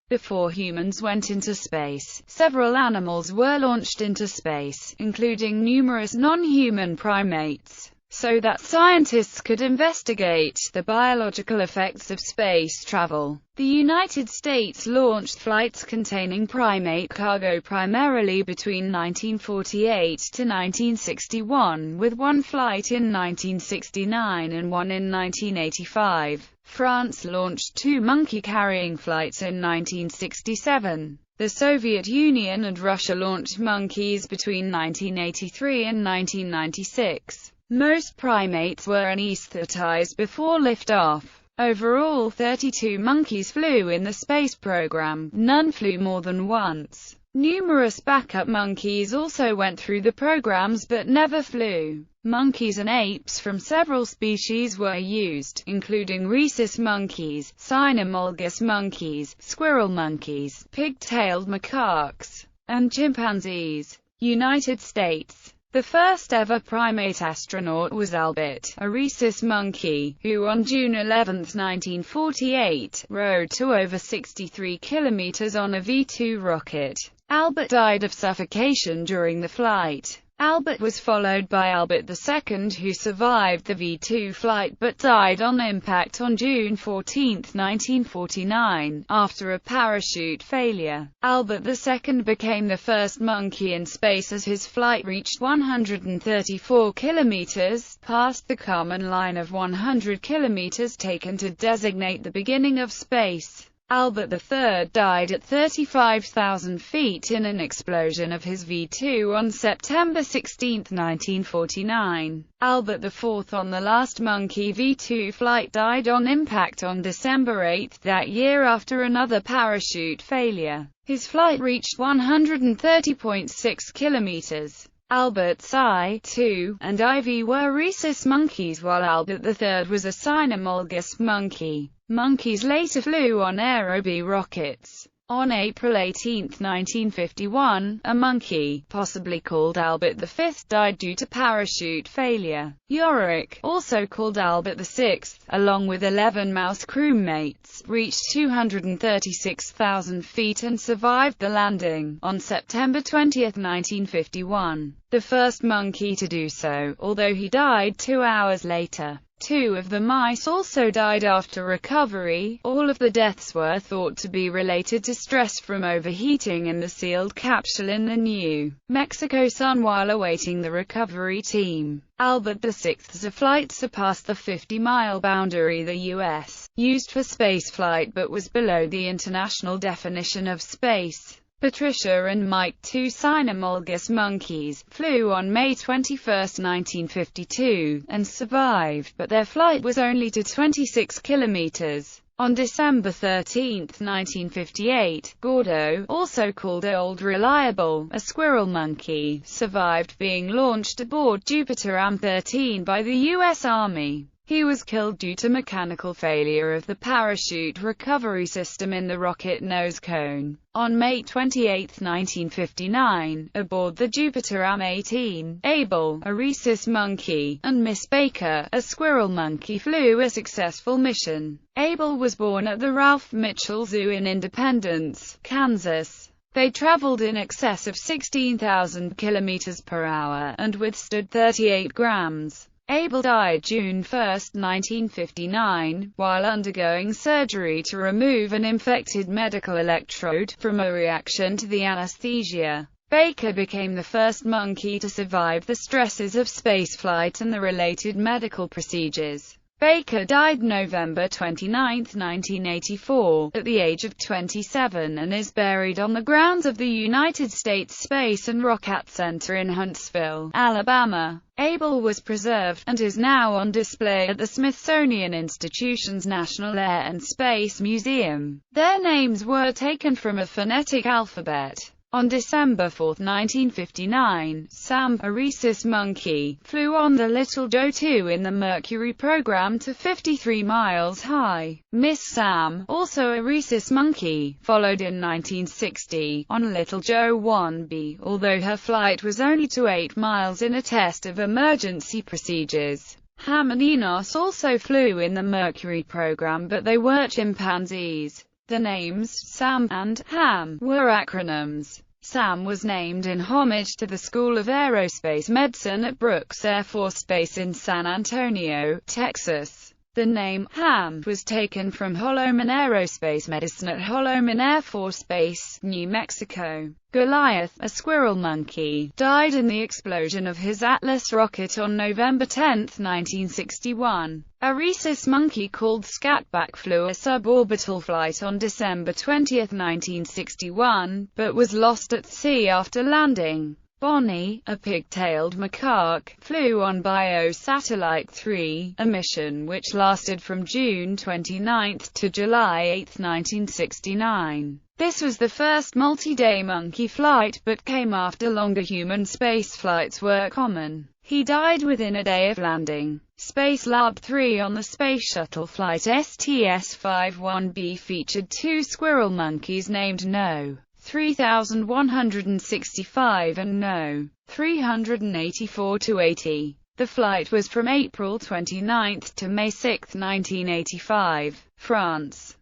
Before humans went into space, several animals were launched into space, including numerous non-human primates, so that scientists could investigate the biological effects of space travel. The United States launched flights containing primate cargo primarily between 1948 to 1961, with one flight in 1969 and one in 1985. France launched 2 monkey-carrying flights in 1967. The Soviet Union and Russia launched monkeys between 1983 and 1996. Most primates were anesthetized before liftoff. Overall, 32 monkeys flew in the space program. None flew more than once. Numerous backup monkeys also went through the programs but never flew. Monkeys and apes from several species were used, including rhesus monkeys, cynomolgus monkeys, squirrel monkeys, pig-tailed macaques, and chimpanzees. United States. The first ever primate astronaut was Albert, a rhesus monkey, who on June 11, 1948, rode to over 63 kilometers on a V-2 rocket. Albert died of suffocation during the flight. Albert was followed by Albert II, who survived the V-2 flight but died on impact on June 14, 1949, after a parachute failure. Albert II became the first monkey in space as his flight reached 134 kilometers, past the common line of 100 kilometers taken to designate the beginning of space. Albert III died at 35,000 feet in an explosion of his V-2 on September 16, 1949. Albert IV, on the last monkey V-2 flight, died on impact on December 8 that year after another parachute failure. His flight reached 130.6 kilometers. Albert II and IV were rhesus monkeys, while Albert III was a cynomolgus monkey. Monkeys later flew on aerobee rockets. On April 18, 1951, a monkey, possibly called Albert V, died due to parachute failure. Yorick, also called Albert VI, along with 11 mouse crewmates, reached 236,000 feet and survived the landing. On September 20, 1951, the first monkey to do so, although he died 2 hours later. 2 of the mice also died after recovery. All of the deaths were thought to be related to stress from overheating in the sealed capsule in the New Mexico sun while awaiting the recovery team. Albert VI's flight surpassed the 50-mile boundary the U.S. used for spaceflight but was below the international definition of space. Patricia and Mike, 2 cynomolgus monkeys, flew on May 21, 1952, and survived, but their flight was only to 26 kilometers. On December 13, 1958, Gordo, also called Old Reliable, a squirrel monkey, survived being launched aboard Jupiter AM-13 by the U.S. Army. He was killed due to mechanical failure of the parachute recovery system in the rocket nose cone. On May 28, 1959, aboard the Jupiter AM-18, Abel, a rhesus monkey, and Miss Baker, a squirrel monkey, flew a successful mission. Abel was born at the Ralph Mitchell Zoo in Independence, Kansas. They traveled in excess of 16,000 kilometers per hour, and withstood 38 grams. Abel died June 1, 1959, while undergoing surgery to remove an infected medical electrode, from a reaction to the anesthesia. Baker became the first monkey to survive the stresses of spaceflight and the related medical procedures. Baker died November 29, 1984, at the age of 27 and is buried on the grounds of the United States Space and Rocket Center in Huntsville, Alabama. Abel was preserved, and is now on display at the Smithsonian Institution's National Air and Space Museum. Their names were taken from a phonetic alphabet. On December 4, 1959, Sam, a rhesus monkey, flew on the Little Joe 2 in the Mercury program to 53 miles high. Miss Sam, also a rhesus monkey, followed in 1960, on Little Joe 1B, although her flight was only to 8 miles in a test of emergency procedures. Ham and Enos also flew in the Mercury program, but they were chimpanzees. The names SAM and HAM were acronyms. SAM was named in homage to the School of Aerospace Medicine at Brooks Air Force Base in San Antonio, Texas. The name HAM was taken from Holloman Aerospace Medicine at Holloman Air Force Base, New Mexico. Goliath, a squirrel monkey, died in the explosion of his Atlas rocket on November 10, 1961. A rhesus monkey called Scatback flew a suborbital flight on December 20, 1961, but was lost at sea after landing. Bonnie, a pig-tailed macaque, flew on Biosatellite 3, a mission which lasted from June 29 to July 8, 1969. This was the first multi-day monkey flight, but came after longer human space flights were common. He died within a day of landing. Space Lab 3 on the Space Shuttle flight STS-51B featured two squirrel monkeys named No. 3165 and No. 384-80. The flight was from April 29 to May 6, 1985. France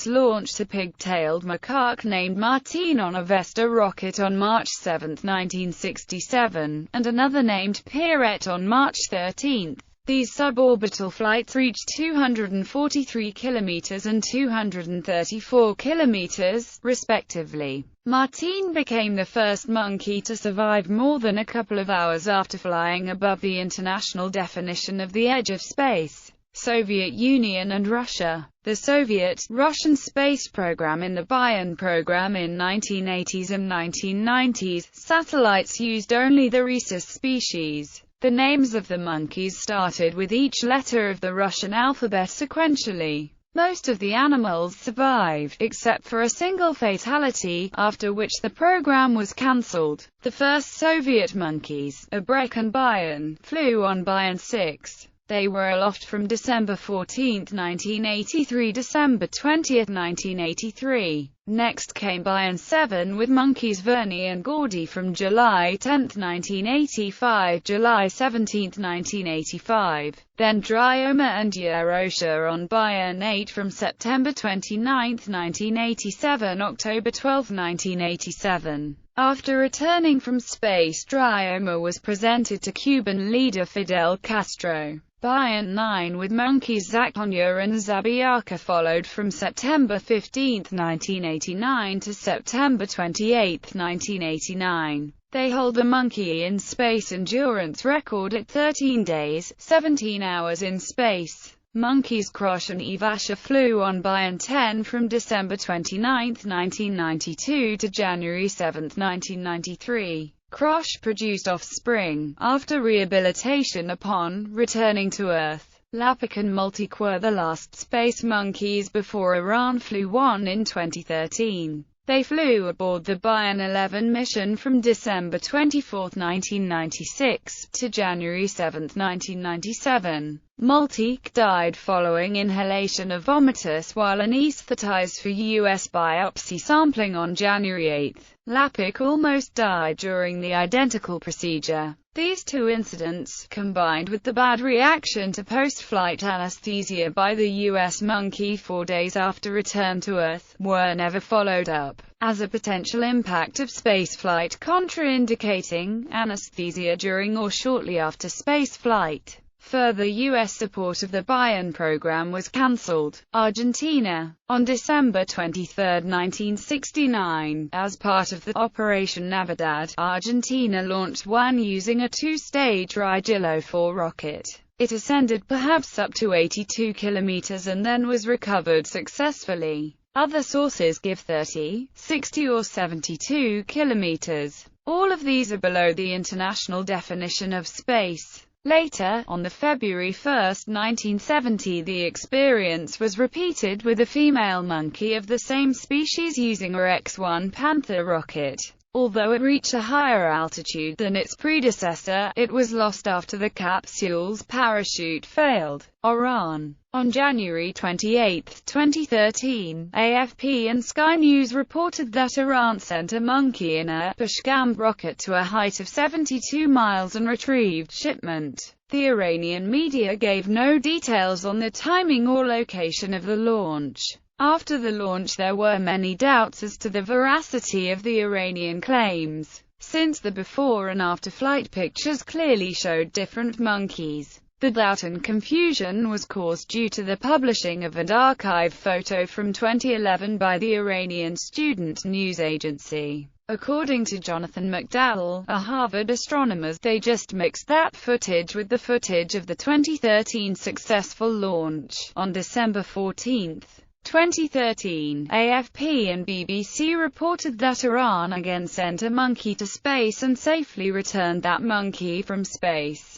launched a pig-tailed macaque named Martine on a Vesta rocket on March 7, 1967, and another named Pierrette on March 13. These suborbital flights reached 243 kilometers and 234 kilometers, respectively. Martine became the first monkey to survive more than a couple of hours after flying above the international definition of the edge of space. Soviet Union and Russia. The Soviet-Russian space program in the Bion program in 1980s and 1990s, satellites used only the rhesus species. The names of the monkeys started with each letter of the Russian alphabet sequentially. Most of the animals survived, except for a single fatality, after which the program was cancelled. The first Soviet monkeys, Abrek and Bion, flew on Bion 6. They were aloft from December 14, 1983 to December 20, 1983. Next came Bion 7 with monkeys Vernie and Gordy from July 10, 1985 July 17, 1985. Then Dryoma and Yerosha on Bion 8 from September 29, 1987 October 12, 1987. After returning from space, Dryoma was presented to Cuban leader Fidel Castro. Bion 9 with monkeys Zakonya and Zabiaka followed from September 15, 1989 to September 28, 1989. They hold the monkey in space endurance record at 13 days, 17 hours in space. Monkeys Krosh and Ivasha flew on Bion 10 from December 29, 1992 to January 7, 1993. Krosh produced offspring after rehabilitation upon returning to Earth. Lapik and Multik were the last space monkeys before Iran flew one in 2013. They flew aboard the Bion 11 mission from December 24, 1996, to January 7, 1997. Multik died following inhalation of vomitus while anesthetized for U.S. biopsy sampling on January 8. Lapik almost died during the identical procedure. These two incidents, combined with the bad reaction to post-flight anesthesia by the U.S. monkey 4 days after return to Earth, were never followed up as a potential impact of spaceflight, contraindicating anesthesia during or shortly after spaceflight. Further U.S. support of the Bion program was cancelled. Argentina. On December 23, 1969, as part of the Operation Navidad, Argentina launched one using a two-stage Rigilo 4 rocket. It ascended perhaps up to 82 kilometers and then was recovered successfully. Other sources give 30, 60 or 72 kilometers. All of these are below the international definition of space. Later, on the February 1, 1970, the experience was repeated with a female monkey of the same species using a X-1 Panther rocket. Although it reached a higher altitude than its predecessor, it was lost after the capsule's parachute failed. Iran. On January 28, 2013, AFP and Sky News reported that Iran sent a monkey in a Peshgam rocket to a height of 72 miles and retrieved shipment. The Iranian media gave no details on the timing or location of the launch. After the launch there were many doubts as to the veracity of the Iranian claims, since the before and after flight pictures clearly showed different monkeys. The doubt and confusion was caused due to the publishing of an archive photo from 2011 by the Iranian student news agency. According to Jonathan McDowell, a Harvard astronomer, they just mixed that footage with the footage of the 2013 successful launch. On December 14, 2013, AFP and BBC reported that Iran again sent a monkey to space and safely returned that monkey from space.